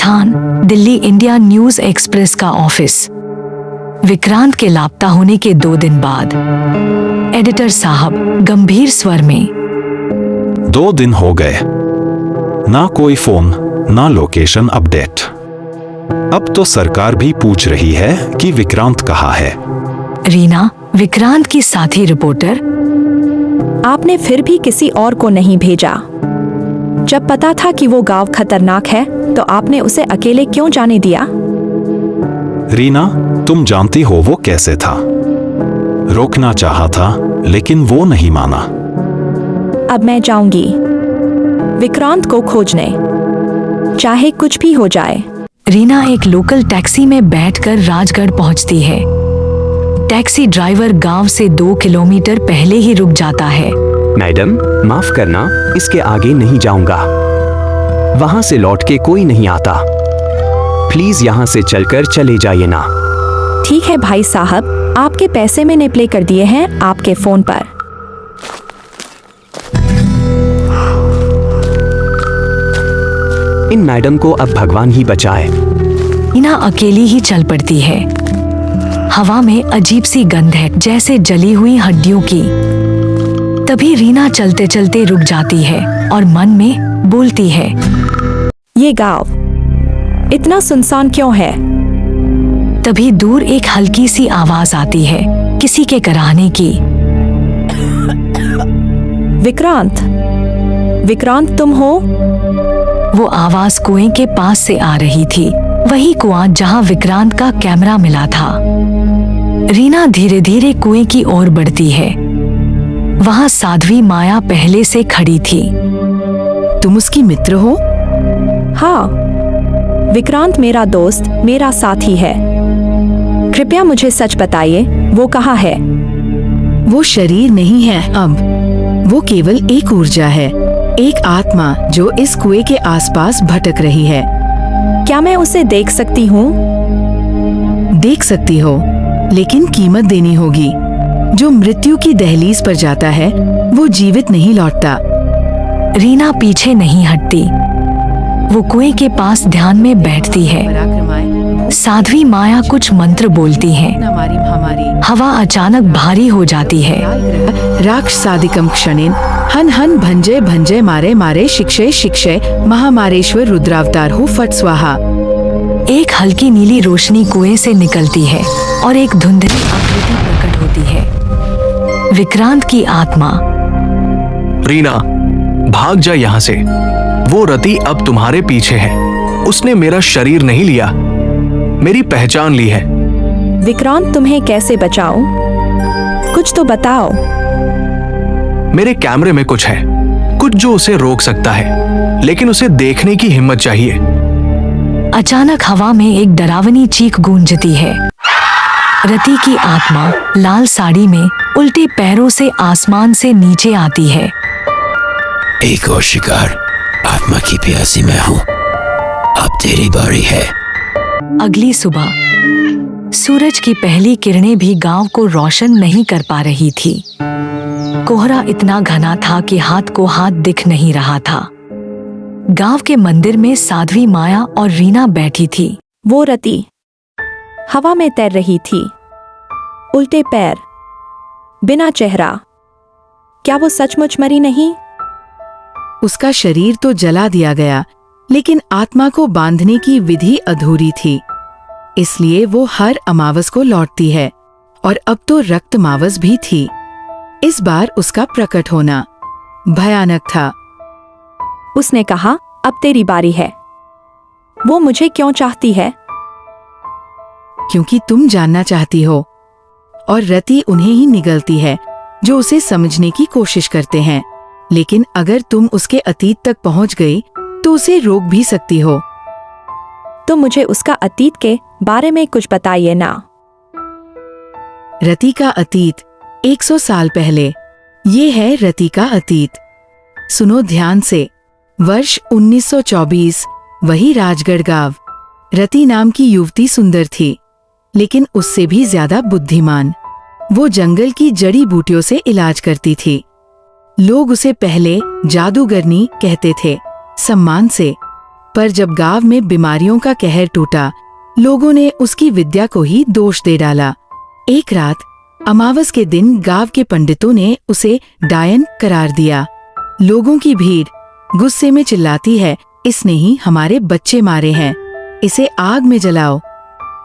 स्थान Delhi India news express का office. Vikrant के लापता होने के 2 दिन बाद एडिटर साहब गंभीर स्वर में। 2 दिन हो गए, ना कोई फोन ना लोकेशन अपडेट। अब तो सरकार भी पूछ रही है कि विक्रांत कहाँ है। रीना, विक्रांत की साथी रिपोर्टर। आपने फिर भी किसी और को नहीं भेजा? जब पता था कि वो गांव खतरनाक है तो आपने उसे अकेले क्यों जाने दिया? रीना, तुम जानती हो वो कैसे था। रोकना चाहा था लेकिन वो नहीं माना। अब मैं जाऊंगी विक्रांत को खोजने, चाहे कुछ भी हो जाए। रीना एक लोकल टैक्सी में बैठकर राजगढ़ पहुंचती है। टैक्सी ड्राइवर गांव से 2 किलोमीटर पहले ही रुक जाता है। मैडम, माफ करना, इसके आगे नहीं जाऊंगा। वहां से लौट के कोई नहीं आता। प्लीज यहाँ से चलकर चले जाइए ना। ठीक है भाई साहब, आपके पैसे मैंने प्ले कर दिए हैं आपके फोन पर। इन मैडम को अब भगवान ही बचाए। रीना अकेली ही चल पड़ती है। हवा में अजीब सी गंध है, जैसे जली हुई हड्डियों की। तभी रीना चलते चलते रुक जाती है और मन में बोलती है, ये गांव इतना सुनसान क्यों है? तभी दूर एक हल्की सी आवाज आती है, किसी के कराहने की। विक्रांत, विक्रांत तुम हो? वो आवाज कुएं के पास से आ रही थी, वही कुआं जहां विक्रांत का कैमरा मिला था। रीना धीरे धीरे कुएं की ओर बढ़ती है। वहां साध्वी माया पहले से खड़ी थी। तुम उसकी मित्र हो? हाँ, विक्रांत मेरा दोस्त, मेरा साथी है। कृपया मुझे सच बताइए, वो कहाँ है? वो शरीर नहीं है अब, वो केवल एक ऊर्जा है, एक आत्मा जो इस कुएं के आसपास भटक रही है। क्या मैं उसे देख सकती हूँ? देख सकती हो, लेकिन कीमत देनी होगी। जो मृत्यु की दहलीज पर जाता है वो जीवित नहीं लौटता। रीना पीछे नहीं हटती। वो कुएं के पास ध्यान में बैठती है। साध्वी माया कुछ मंत्र बोलती है। हवा अचानक भारी हो जाती है। राक्षसादिकम क्षणेन हन हन भंजय भंजय मारे मारे शिक्षे शिक्षे महामारेश्वर रुद्रावतार हो फट स्वाहा। एक हल्की नीली रोशनी कुएं से निकलती है और एक धुंधली आकृति प्रकट होती है, विक्रांत की आत्मा। रीना, भाग जा यहाँ से। वो रति अब तुम्हारे पीछे है। उसने मेरा शरीर नहीं लिया, मेरी पहचान ली है। विक्रांत, तुम्हें कैसे बचाऊं? कुछ तो बताओ। मेरे कैमरे में कुछ है, कुछ जो उसे रोक सकता है, लेकिन उसे देखने की हिम्मत चाहिए। अचानक हवा में एक डरावनी चीख गूंजती है। रति की आत्मा लाल साड़ी में उल्टे पैरों से आसमान से नीचे आती है। एक और शिकार, आत्मा की प्यासी मैं हूँ, अब तेरी बारी है। अगली सुबह सूरज की पहली किरणें भी गांव को रोशन नहीं कर पा रही थी। कोहरा इतना घना था कि हाथ को हाथ दिख नहीं रहा था। गांव के मंदिर में साध्वी माया और रीना बैठी थी। वो रति हवा में तैर रही थी, उल्टे पैर, बिना चेहरा। क्या वो सचमुच मरी नहीं? उसका शरीर तो जला दिया गया, लेकिन आत्मा को बांधने की विधि अधूरी थी। इसलिए वो हर अमावस को लौटती है, और अब तो रक्त मावस भी थी। इस बार उसका प्रकट होना भयानक था। उसने कहा, अब तेरी बारी है। वो मुझे क्यों चाहती है? क्योंकि तुम जानना चाहती हो, और रति उन्हें ही निगलती है जो उसे समझने की कोशिश करते हैं। लेकिन अगर तुम उसके अतीत तक पहुंच गई तो उसे रोक भी सकती हो। तो मुझे उसका अतीत के बारे में कुछ बताइए ना। रति का अतीत 100 साल पहले। ये है रति का अतीत। सुनो ध्यान से। वर्ष 1924, वही राजगढ़ गांव। रति नाम की युवती सुंदर थी, लेकिन उससे भी ज्यादा बुद्धिमान। वो जंगल की जड़ी बूटियों से इलाज करती थी। लोग उसे पहले जादूगरनी कहते थे, सम्मान से। पर जब गांव में बीमारियों का कहर टूटा, लोगों ने उसकी विद्या को ही दोष दे डाला। एक रात अमावस के दिन गांव के पंडितों ने उसे डायन करार दिया। लोगों की भीड़ गुस्से में चिल्लाती है, इसने ही हमारे बच्चे मारे हैं, इसे आग में जलाओ।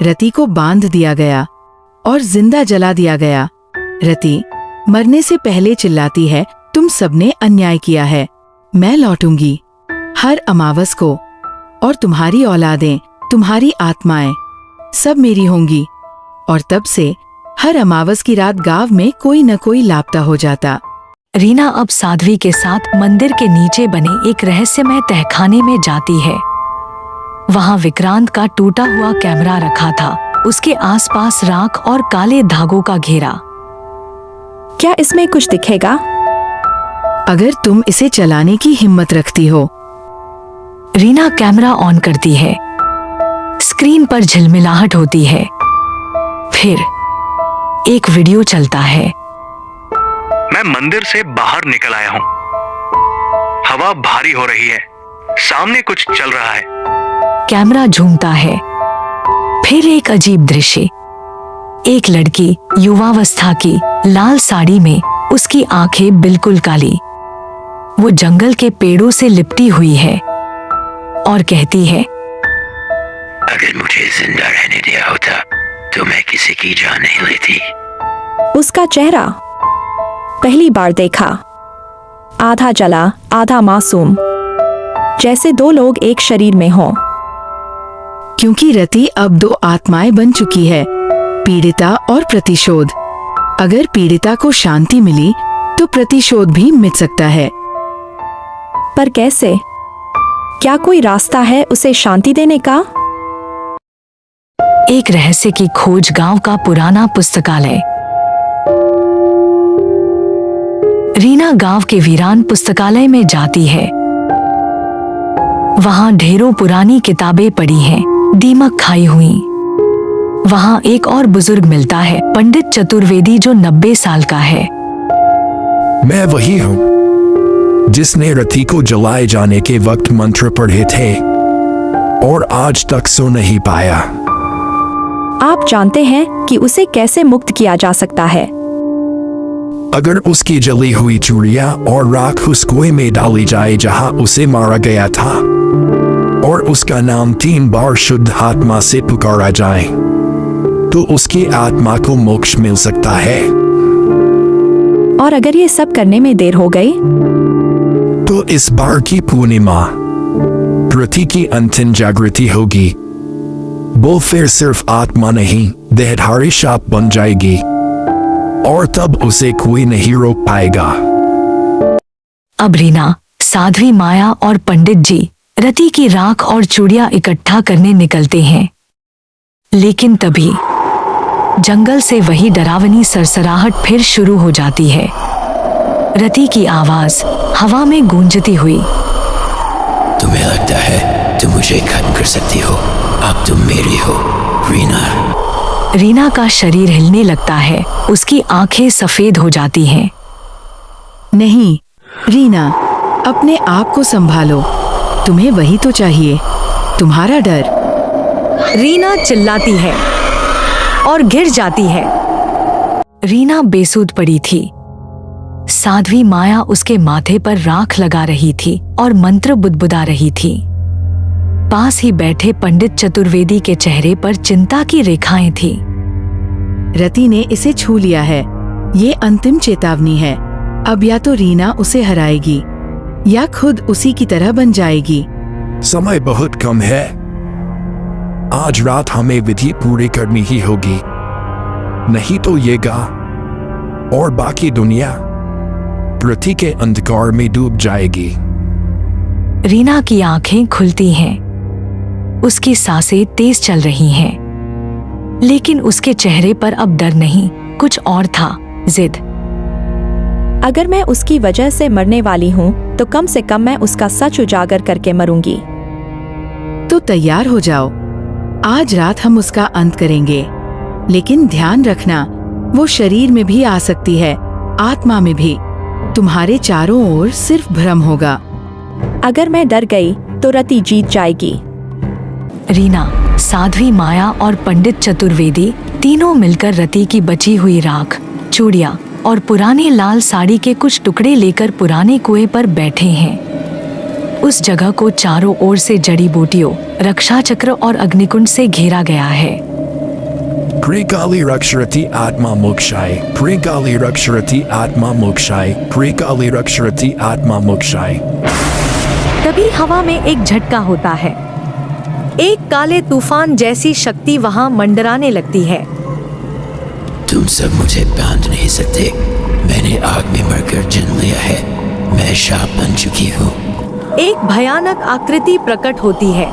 रति को बांध दिया गया और जिंदा जला दिया गया। रति मरने से पहले चिल्लाती है, तुम सबने अन्याय किया है, मैं लौटूंगी हर अमावस को, और तुम्हारी औलादें, तुम्हारी आत्माएं सब मेरी होंगी। और तब से हर अमावस की रात गांव में कोई न कोई लापता हो जाता। रीना अब साध्वी के साथ मंदिर के नीचे बने एक रहस्यमय तहखाने में जाती है। वहां विक्रांत का टूटा हुआ कैमरा रखा था, उसके आसपास राख और काले धागों का घेरा। क्या इसमें कुछ दिखेगा? अगर तुम इसे चलाने की हिम्मत रखती हो। रीना कैमरा ऑन करती है। स्क्रीन पर झिलमिलाहट होती है। फिर एक वीडियो चलता है। मैं मंदिर से बाहर निकल आया हूँ। हवा भारी हो रही है, सामने कुछ चल रहा है। कैमरा झूमता है। फिर एक अजीब दृश्य। एक लड़की युवावस्था की लाल साड़ी में, उसकी आंखें बिल्कुल काली। वो जंगल के पेड़ों से लिपटी हुई है और कहती है, अगर मुझे जिंदा रहने दिया होता तो मैं किसी की जान नहीं लेती। उसका चेहरा पहली बार देखा, आधा जला आधा मासूम, जैसे दो लोग एक शरीर में हों। क्योंकि रति अब दो आत्माएं बन चुकी है, पीड़िता और प्रतिशोध। अगर पीड़िता को शांति मिली तो प्रतिशोध भी मिट सकता है। पर कैसे? क्या कोई रास्ता है उसे शांति देने का? एक रहस्य की खोज। गांव का पुराना पुस्तकालय। रीना गांव के वीरान पुस्तकालय में जाती है। वहां ढेरों पुरानी किताबें पड़ी हैं, दीमक खाई हुई। वहां एक और बुजुर्ग मिलता है, पंडित चतुर्वेदी, जो 90 साल का है। मैं वही हूँ जिसने रति को जलाए जाने के वक्त मंत्र पढ़े थे और आज तक सो नहीं पाया। आप जानते हैं कि उसे कैसे मुक्त किया जा सकता है? अगर उसकी जली हुई चूड़ियां और राख उस कुएं में डाली जाए जहां उसे मारा गया था, और उसका नाम 3 बार शुद्ध आत्मा से पुकारा जाए, तो उसकी आत्मा को मोक्ष मिल सकता है। और अगर ये सब करने में देर हो गई तो इस बार की पूर्णिमा रति की अंतिम जागृति होगी। वो फिर सिर्फ आत्मा नहीं, देहधारी शाप बन जाएगी, और तब उसे कोई नहीं रोक पाएगा। अब रीना, साध्वी माया और पंडित जी रति की राख और चूड़ियां इकट्ठा करने निकलते हैं। लेकिन तभी जंगल से वही डरावनी सरसराहट फिर शुरू हो जाती है। रति की आवाज हवा में गूंजती हुई। तुम्हें लगता है तुम मुझे खत्म कर सकती हो? अब तुम मेरी हो, रीना। रीना का शरीर हिलने लगता है, उसकी आंखें सफेद हो जाती हैं। नहीं रीना, अपने आप को संभालो, तुम्हें वही तो चाहिए, तुम्हारा डर। रीना चिल्लाती है और गिर जाती है। रीना बेसुध पड़ी थी। साध्वी माया उसके माथे पर राख लगा रही थी और मंत्र बुदबुदा रही थी। पास ही बैठे पंडित चतुर्वेदी के चेहरे पर चिंता की रेखाएं थी। रति ने इसे छू लिया है, ये अंतिम चेतावनी है। अब या तो रीना उसे हराएगी या खुद उसी की तरह बन जाएगी। समय बहुत कम है। आज रात हमें विधि पूरी करनी ही होगी, नहीं तो ये गांव और बाकी दुनिया रति के अंधकार में डूब जाएगी। रीना की आंखें खुलती हैं, उसकी सांसें तेज चल रही हैं, लेकिन उसके चेहरे पर अब डर नहीं, कुछ और था, जिद। अगर मैं उसकी वजह से मरने वाली हूँ तो कम से कम मैं उसका सच उजागर करके मरूंगी। तो तैयार हो जाओ, आज रात हम उसका अंत करेंगे। लेकिन ध्यान रखना, वो शरीर में भी आ सकती है, आत्मा में भी। तुम्हारे चारों ओर सिर्फ भ्रम होगा। अगर मैं डर गई तो रति जीत जाएगी। रीना, साध्वी माया और पंडित चतुर्वेदी तीनों मिलकर रति की बची हुई राख, चूड़ियाँ और पुरानी लाल साड़ी के कुछ टुकड़े लेकर पुराने कुएं पर बैठे हैं। उस जगह को चारों ओर से जड़ी बूटियों, रक्षा चक्र और अग्निकुंड से घेरा गया है। प्रिकाली रक्षरति आत्मा मोक्षाय, प्रिकाली रक्षरति आत्मा मोक्षाय, प्रिकाली रक्षरति आत्मा मोक्षाय। तभी हवा में एक झटका होता है। एक काले तूफान जैसी शक्ति वहां मंडराने लगती है। तुम सब मुझे बांध नहीं सकते। मैंने आग में मरकर जन्म लिया है। मैं शाप बन चुकी हूँ। एक भयानक आकृति प्रकट होती है।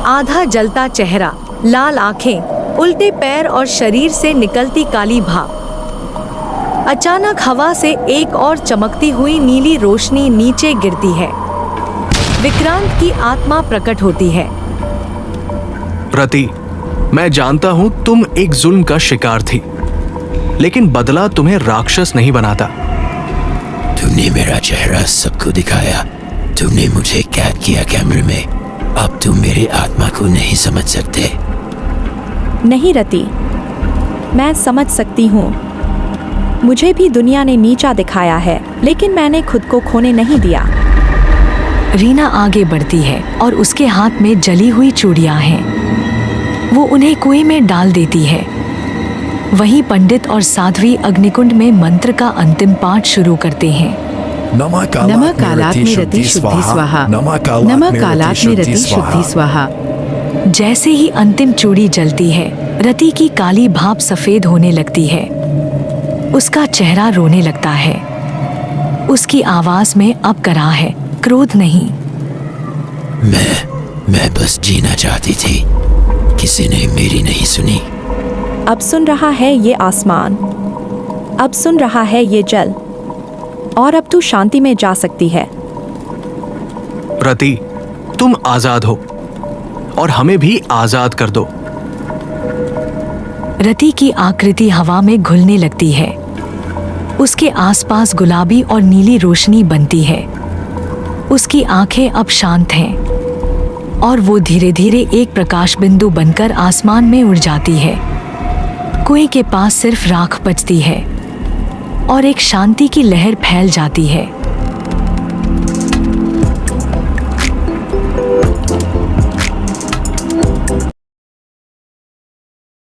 आधा जलता चेहरा, लाल आंखें, उल्टे पैर और शरीर से निकलती काली भाप। अचानक हवा से एक और चमकती हुई नीली रोशनी नीचे गिरती है। विक्रांत की आत्मा प्रकट होती है। रति, मैं जानता हूं तुम एक जुल्म का शिकार थी, लेकिन बदला तुम्हें राक्षस नहीं बनाता। तुमने मेरा चेहरा सबको दिखाया। तुमने मुझे कैद किया कैमरे में। अब तुम मेरी आत्मा को नहीं समझ सकते। नहीं रति, मैं समझ सकती हूँ। मुझे भी दुनिया ने नीचा दिखाया है, लेकिन मैंने खुद को खोने नहीं दिया। रीना आगे बढ़ती है और उसके हाथ में जली हुई चूड़ियां हैं। वो उन्हें कुएं में डाल देती है। वहीं पंडित और साध्वी अग्निकुंड में मंत्र का अंतिम पाठ शुरू करते हैं। नमः कालात में रति शुद्धि स्वाहा, नमः कालात में रति शुद्धि स्वाहा। जैसे ही अंतिम चूड़ी जलती है, रति की काली भाप सफेद होने लगती है। उसका चेहरा रोने लगता है। उसकी आवाज में अब कराह है, क्रोध नहीं। मैं बस जीना चाहती थी। किसी ने मेरी नहीं सुनी। अब सुन रहा है ये आसमान, अब सुन रहा है ये जल, और अब तू शांति में जा सकती है। रति, तुम आजाद हो और हमें भी आजाद कर दो। रति की आकृति हवा में घुलने लगती है। उसके आसपास गुलाबी और नीली रोशनी बनती है। उसकी आंखें अब शांत हैं और वो धीरे धीरे एक प्रकाश बिंदु बनकर आसमान में उड़ जाती है। कुएं के पास सिर्फ राख बचती है और एक शांति की लहर फैल जाती है।